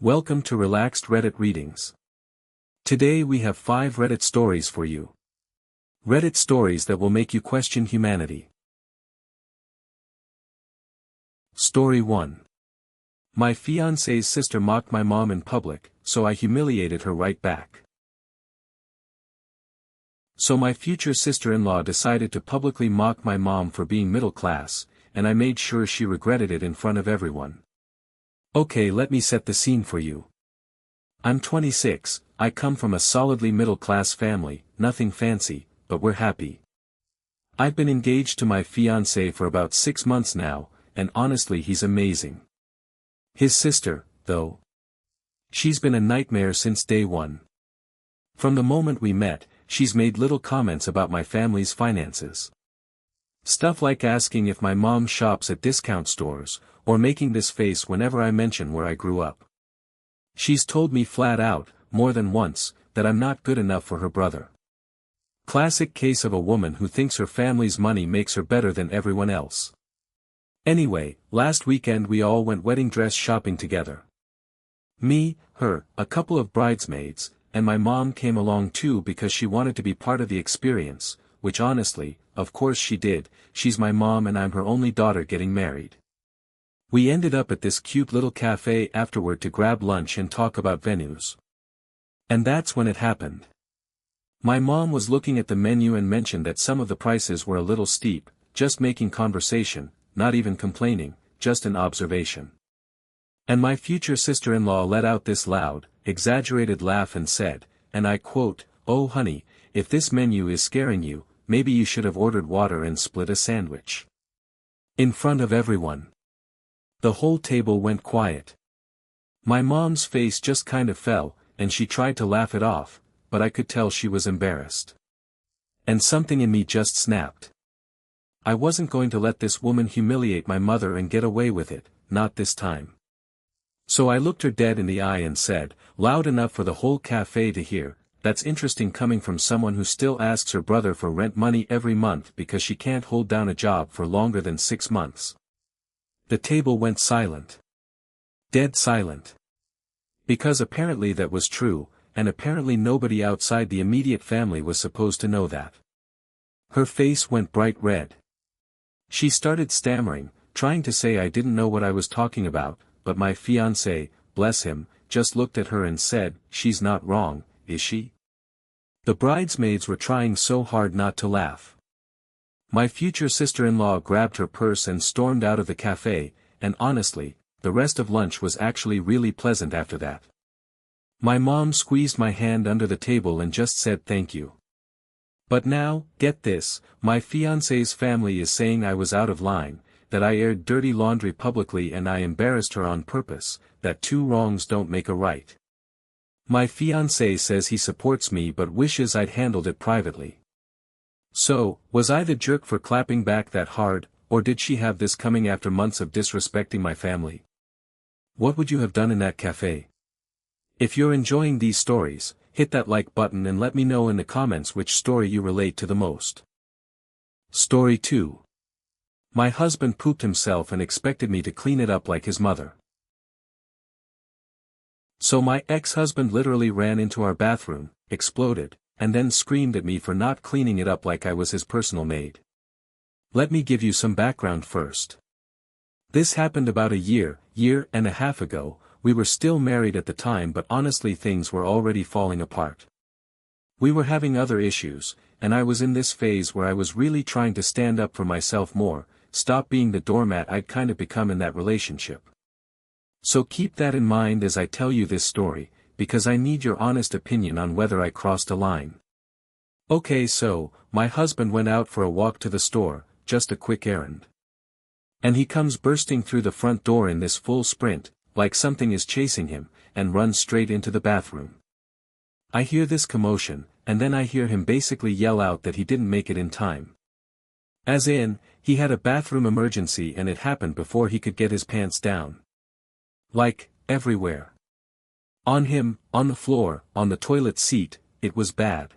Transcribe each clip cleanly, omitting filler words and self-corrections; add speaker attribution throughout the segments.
Speaker 1: Welcome to Relaxed Reddit Readings. Today we have 5 Reddit stories for you. Reddit stories that will make you question humanity. Story 1. My fiance's sister mocked my mom in public, so I humiliated her right back. So my future sister-in-law decided to publicly mock my mom for being middle class, and I made sure she regretted it in front of everyone. Okay, let me set the scene for you. I'm 26, I come from a solidly middle-class family, nothing fancy, but we're happy. I've been engaged to my fiancé for about 6 months now, and honestly he's amazing. His sister, though. She's been a nightmare since day one. From the moment we met, she's made little comments about my family's finances. Stuff like asking if my mom shops at discount stores, or making this face whenever I mention where I grew up. She's told me flat out, more than once, that I'm not good enough for her brother. Classic case of a woman who thinks her family's money makes her better than everyone else. Anyway, last weekend we all went wedding dress shopping together. Me, her, a couple of bridesmaids, and my mom came along too because she wanted to be part of the experience, which honestly, of course she did. She's my mom and I'm her only daughter getting married. We ended up at this cute little cafe afterward to grab lunch and talk about venues. And that's when it happened. My mom was looking at the menu and mentioned that some of the prices were a little steep, just making conversation, not even complaining, just an observation. And my future sister-in-law let out this loud, exaggerated laugh and said, and I quote, "Oh honey, if this menu is scaring you, maybe you should have ordered water and split a sandwich." In front of everyone. The whole table went quiet. My mom's face just kind of fell, and she tried to laugh it off, but I could tell she was embarrassed. And something in me just snapped. I wasn't going to let this woman humiliate my mother and get away with it, not this time. So I looked her dead in the eye and said, loud enough for the whole cafe to hear, "That's interesting coming from someone who still asks her brother for rent money every month because she can't hold down a job for longer than 6 months. The table went silent. Dead silent. Because apparently that was true, and apparently nobody outside the immediate family was supposed to know that. Her face went bright red. She started stammering, trying to say I didn't know what I was talking about, but my fiancé, bless him, just looked at her and said, "She's not wrong, is she?" The bridesmaids were trying so hard not to laugh. My future sister-in-law grabbed her purse and stormed out of the cafe, and honestly, the rest of lunch was actually really pleasant after that. My mom squeezed my hand under the table and just said thank you. But now, get this, my fiancé's family is saying I was out of line, that I aired dirty laundry publicly and I embarrassed her on purpose, that 2 wrongs don't make a right. My fiancé says he supports me but wishes I'd handled it privately. So, was I the jerk for clapping back that hard, or did she have this coming after months of disrespecting my family? What would you have done in that cafe? If you're enjoying these stories, hit that like button and let me know in the comments which story you relate to the most. Story 2. My husband pooped himself and expected me to clean it up like his mother. So my ex-husband literally ran into our bathroom, exploded, and then screamed at me for not cleaning it up like I was his personal maid. Let me give you some background first. This happened about a year and a half ago. We were still married at the time, but honestly things were already falling apart. We were having other issues, and I was in this phase where I was really trying to stand up for myself more, stop being the doormat I'd kind of become in that relationship. So keep that in mind as I tell you this story, because I need your honest opinion on whether I crossed a line. Okay, so, my husband went out for a walk to the store, just a quick errand. And he comes bursting through the front door in this full sprint, like something is chasing him, and runs straight into the bathroom. I hear this commotion, and then I hear him basically yell out that he didn't make it in time. As in, he had a bathroom emergency and it happened before he could get his pants down. Like, everywhere. On him, on the floor, on the toilet seat, it was bad.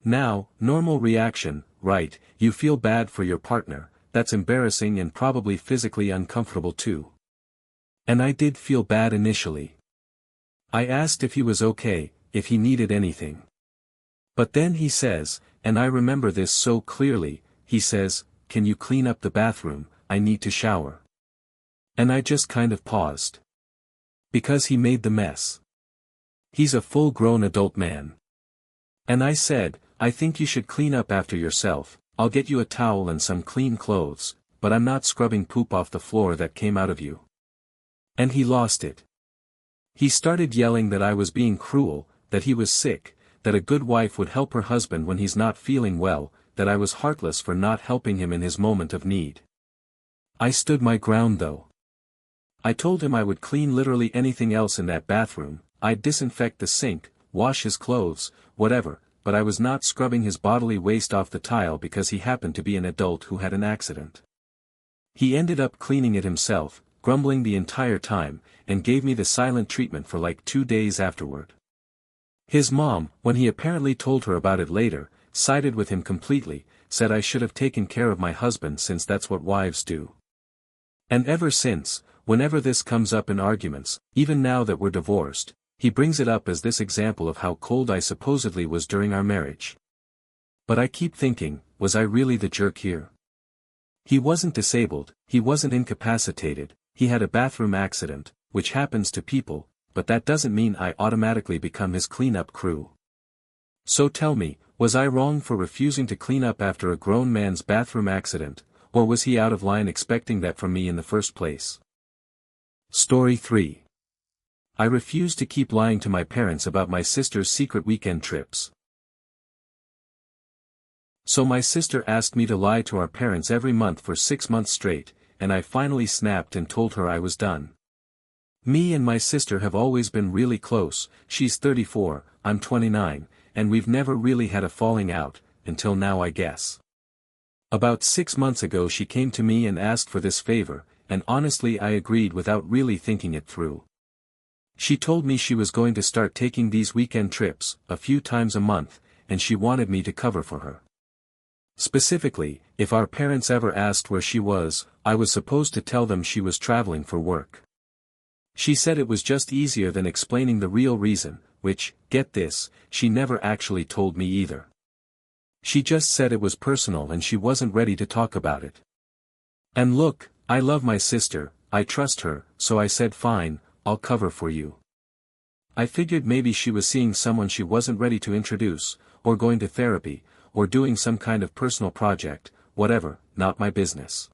Speaker 1: Now, normal reaction, right, you feel bad for your partner, that's embarrassing and probably physically uncomfortable too. And I did feel bad initially. I asked if he was okay, if he needed anything. But then he says, and I remember this so clearly, he says, "Can you clean up the bathroom, I need to shower." And I just kind of paused. Because he made the mess. He's a full-grown adult man. And I said, "I think you should clean up after yourself, I'll get you a towel and some clean clothes, but I'm not scrubbing poop off the floor that came out of you." And he lost it. He started yelling that I was being cruel, that he was sick, that a good wife would help her husband when he's not feeling well, that I was heartless for not helping him in his moment of need. I stood my ground though. I told him I would clean literally anything else in that bathroom, I'd disinfect the sink, wash his clothes, whatever, but I was not scrubbing his bodily waste off the tile because he happened to be an adult who had an accident. He ended up cleaning it himself, grumbling the entire time, and gave me the silent treatment for like 2 days afterward. His mom, when he apparently told her about it later, sided with him completely, said I should have taken care of my husband since that's what wives do. And ever since, whenever this comes up in arguments, even now that we're divorced, he brings it up as this example of how cold I supposedly was during our marriage. But I keep thinking, was I really the jerk here? He wasn't disabled, he wasn't incapacitated, he had a bathroom accident, which happens to people, but that doesn't mean I automatically become his cleanup crew. So tell me, was I wrong for refusing to clean up after a grown man's bathroom accident, or was he out of line expecting that from me in the first place? Story 3. I refuse to keep lying to my parents about my sister's secret weekend trips. So my sister asked me to lie to our parents every month for 6 months straight, and I finally snapped and told her I was done. Me and my sister have always been really close, she's 34, I'm 29, and we've never really had a falling out, until now I guess. About 6 months ago she came to me and asked for this favor, and honestly I agreed without really thinking it through. She told me she was going to start taking these weekend trips, a few times a month, and she wanted me to cover for her. Specifically, if our parents ever asked where she was, I was supposed to tell them she was traveling for work. She said it was just easier than explaining the real reason, which, get this, she never actually told me either. She just said it was personal and she wasn't ready to talk about it. And look, I love my sister, I trust her, so I said fine, I'll cover for you. I figured maybe she was seeing someone she wasn't ready to introduce, or going to therapy, or doing some kind of personal project, whatever, not my business.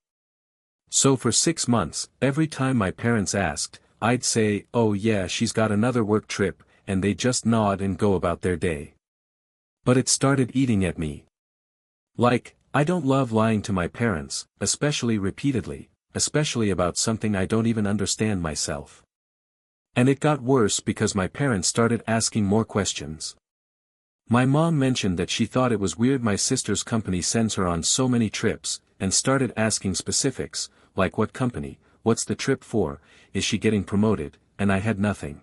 Speaker 1: So for 6 months, every time my parents asked, I'd say, "Oh yeah, she's got another work trip," and they just nod and go about their day. But it started eating at me. Like, I don't love lying to my parents, especially repeatedly, especially about something I don't even understand myself. And it got worse because my parents started asking more questions. My mom mentioned that she thought it was weird my sister's company sends her on so many trips, and started asking specifics, like what company, what's the trip for, is she getting promoted, and I had nothing.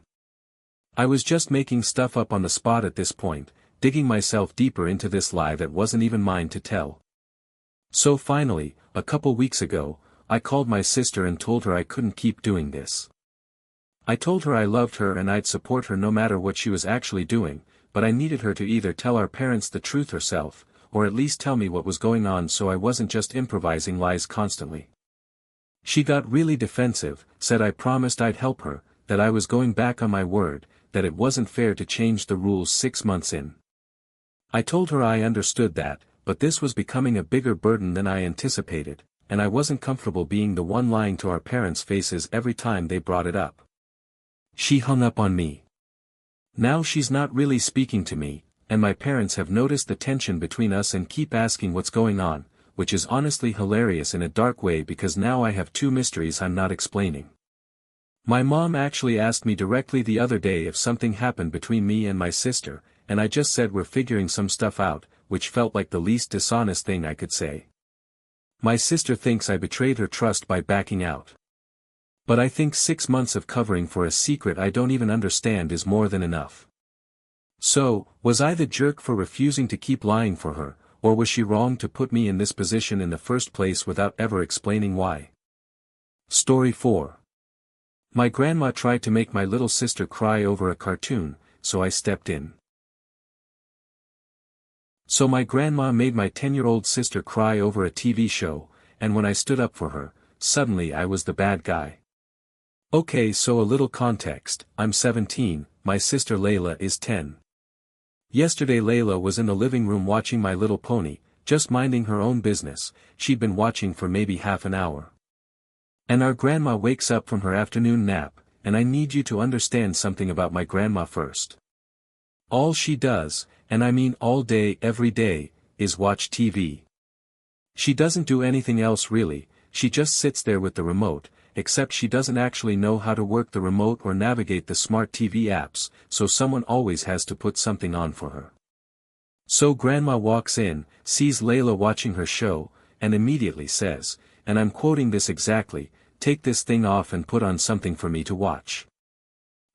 Speaker 1: I was just making stuff up on the spot at this point, digging myself deeper into this lie that wasn't even mine to tell. So finally, a couple weeks ago, I called my sister and told her I couldn't keep doing this. I told her I loved her and I'd support her no matter what she was actually doing, but I needed her to either tell our parents the truth herself, or at least tell me what was going on so I wasn't just improvising lies constantly. She got really defensive, said I promised I'd help her, that I was going back on my word, that it wasn't fair to change the rules 6 months in. I told her I understood that, but this was becoming a bigger burden than I anticipated, and I wasn't comfortable being the one lying to our parents' faces every time they brought it up. She hung up on me. Now she's not really speaking to me, and my parents have noticed the tension between us and keep asking what's going on, which is honestly hilarious in a dark way because now I have 2 mysteries I'm not explaining. My mom actually asked me directly the other day if something happened between me and my sister, and I just said we're figuring some stuff out, which felt like the least dishonest thing I could say. My sister thinks I betrayed her trust by backing out. But I think 6 months of covering for a secret I don't even understand is more than enough. So, was I the jerk for refusing to keep lying for her, or was she wrong to put me in this position in the first place without ever explaining why? Story 4. My grandma tried to make my little sister cry over a cartoon, so I stepped in. So my grandma made my 10-year-old sister cry over a TV show, and when I stood up for her, suddenly I was the bad guy. Okay, so a little context: I'm 17, my sister Layla is 10. Yesterday Layla was in the living room watching My Little Pony, just minding her own business. She'd been watching for maybe half an hour. And our grandma wakes up from her afternoon nap, and I need you to understand something about my grandma first. All she does, and I mean all day every day, is watch TV. She doesn't do anything else really. She just sits there with the remote, except she doesn't actually know how to work the remote or navigate the smart TV apps, so someone always has to put something on for her. So grandma walks in, sees Layla watching her show, and immediately says, and I'm quoting this exactly, "Take this thing off and put on something for me to watch."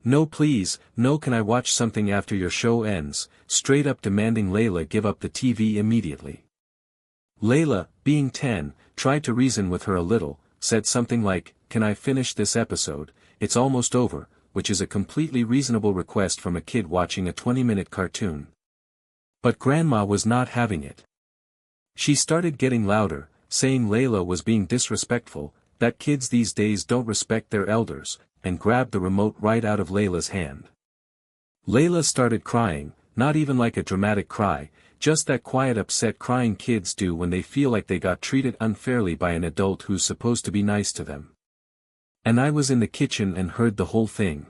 Speaker 1: No please, no, can I watch something after your show ends, straight up demanding Layla give up the TV immediately. Layla, being 10, tried to reason with her a little, said something like, "Can I finish this episode, it's almost over," which is a completely reasonable request from a kid watching a 20-minute cartoon. But grandma was not having it. She started getting louder, saying Layla was being disrespectful, that kids these days don't respect their elders, and grabbed the remote right out of Layla's hand. Layla started crying, not even like a dramatic cry, just that quiet upset crying kids do when they feel like they got treated unfairly by an adult who's supposed to be nice to them. And I was in the kitchen and heard the whole thing.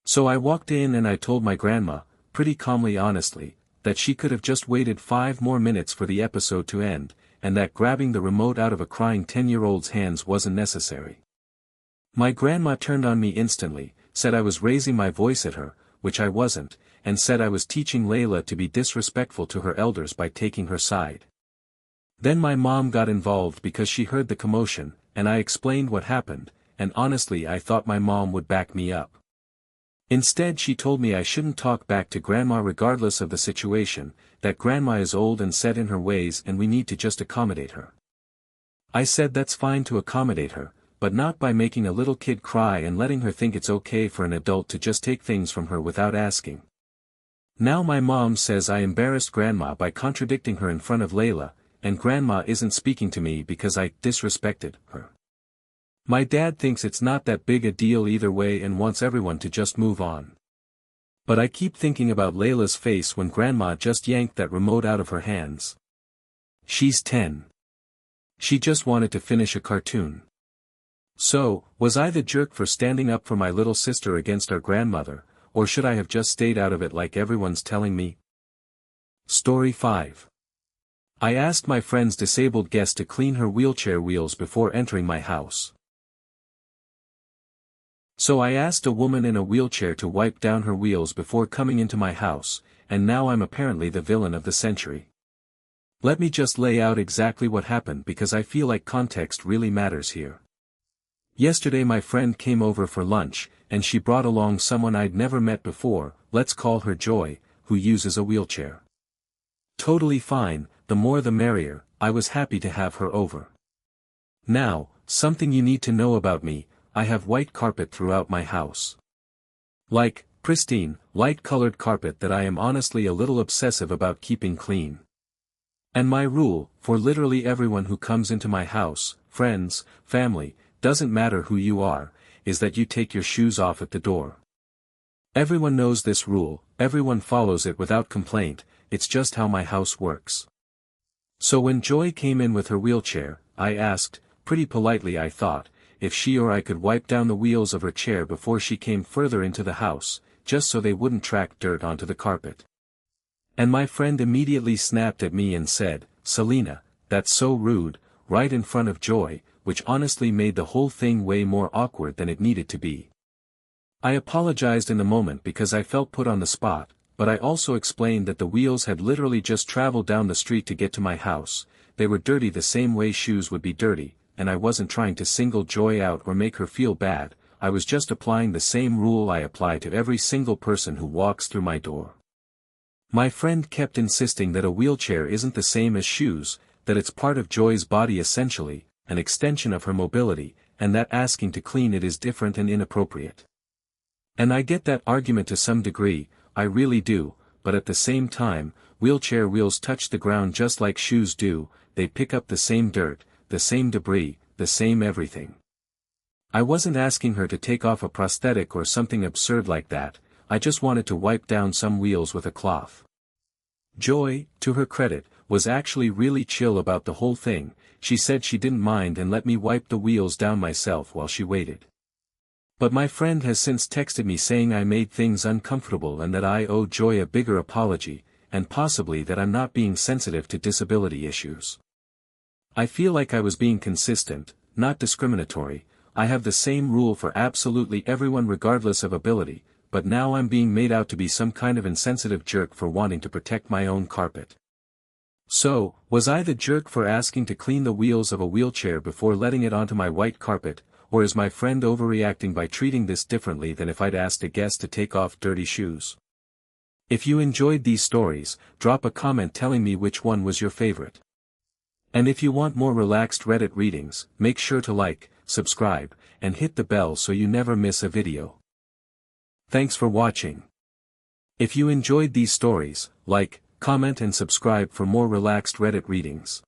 Speaker 1: So I walked in and I told my grandma, pretty calmly honestly, that she could have just waited 5 more minutes for the episode to end, and that grabbing the remote out of a crying 10-year-old's hands wasn't necessary. My grandma turned on me instantly, said I was raising my voice at her, which I wasn't, and said I was teaching Layla to be disrespectful to her elders by taking her side. Then my mom got involved because she heard the commotion, and I explained what happened, and honestly I thought my mom would back me up. Instead she told me I shouldn't talk back to grandma regardless of the situation, that grandma is old and set in her ways and we need to just accommodate her. I said that's fine to accommodate her, but not by making a little kid cry and letting her think it's okay for an adult to just take things from her without asking. Now my mom says I embarrassed grandma by contradicting her in front of Layla, and grandma isn't speaking to me because I disrespected her. My dad thinks it's not that big a deal either way and wants everyone to just move on. But I keep thinking about Layla's face when grandma just yanked that remote out of her hands. She's 10. She just wanted to finish a cartoon. So, was I the jerk for standing up for my little sister against our grandmother, or should I have just stayed out of it like everyone's telling me? Story 5. I asked my friend's disabled guest to clean her wheelchair wheels before entering my house. So I asked a woman in a wheelchair to wipe down her wheels before coming into my house, and now I'm apparently the villain of the century. Let me just lay out exactly what happened because I feel like context really matters here. Yesterday my friend came over for lunch, and she brought along someone I'd never met before, let's call her Joy, who uses a wheelchair. Totally fine, the more the merrier, I was happy to have her over. Now, something you need to know about me: I have white carpet throughout my house. Like, pristine, light-colored carpet that I am honestly a little obsessive about keeping clean. And my rule, for literally everyone who comes into my house, friends, family, doesn't matter who you are, is that you take your shoes off at the door. Everyone knows this rule, everyone follows it without complaint, it's just how my house works. So when Joy came in with her wheelchair, I asked, pretty politely I thought, if she or I could wipe down the wheels of her chair before she came further into the house, just so they wouldn't track dirt onto the carpet. And my friend immediately snapped at me and said, "Selena, that's so rude," right in front of Joy, which honestly made the whole thing way more awkward than it needed to be. I apologized in the moment because I felt put on the spot, but I also explained that the wheels had literally just traveled down the street to get to my house, they were dirty the same way shoes would be dirty, and I wasn't trying to single Joy out or make her feel bad, I was just applying the same rule I apply to every single person who walks through my door. My friend kept insisting that a wheelchair isn't the same as shoes, that it's part of Joy's body essentially, an extension of her mobility, and that asking to clean it is different and inappropriate. And I get that argument to some degree, I really do, but at the same time, wheelchair wheels touch the ground just like shoes do, they pick up the same dirt, the same debris, the same everything. I wasn't asking her to take off a prosthetic or something absurd like that, I just wanted to wipe down some wheels with a cloth. Joy, to her credit, was actually really chill about the whole thing, she said she didn't mind and let me wipe the wheels down myself while she waited. But my friend has since texted me saying I made things uncomfortable and that I owe Joy a bigger apology, and possibly that I'm not being sensitive to disability issues. I feel like I was being consistent, not discriminatory. I have the same rule for absolutely everyone regardless of ability, but now I'm being made out to be some kind of insensitive jerk for wanting to protect my own carpet. So, was I the jerk for asking to clean the wheels of a wheelchair before letting it onto my white carpet, or is my friend overreacting by treating this differently than if I'd asked a guest to take off dirty shoes? If you enjoyed these stories, drop a comment telling me which one was your favorite. And if you want more relaxed Reddit readings, make sure to like, subscribe, and hit the bell so you never miss a video. Thanks for watching. If you enjoyed these stories, like, comment and subscribe for more relaxed Reddit readings.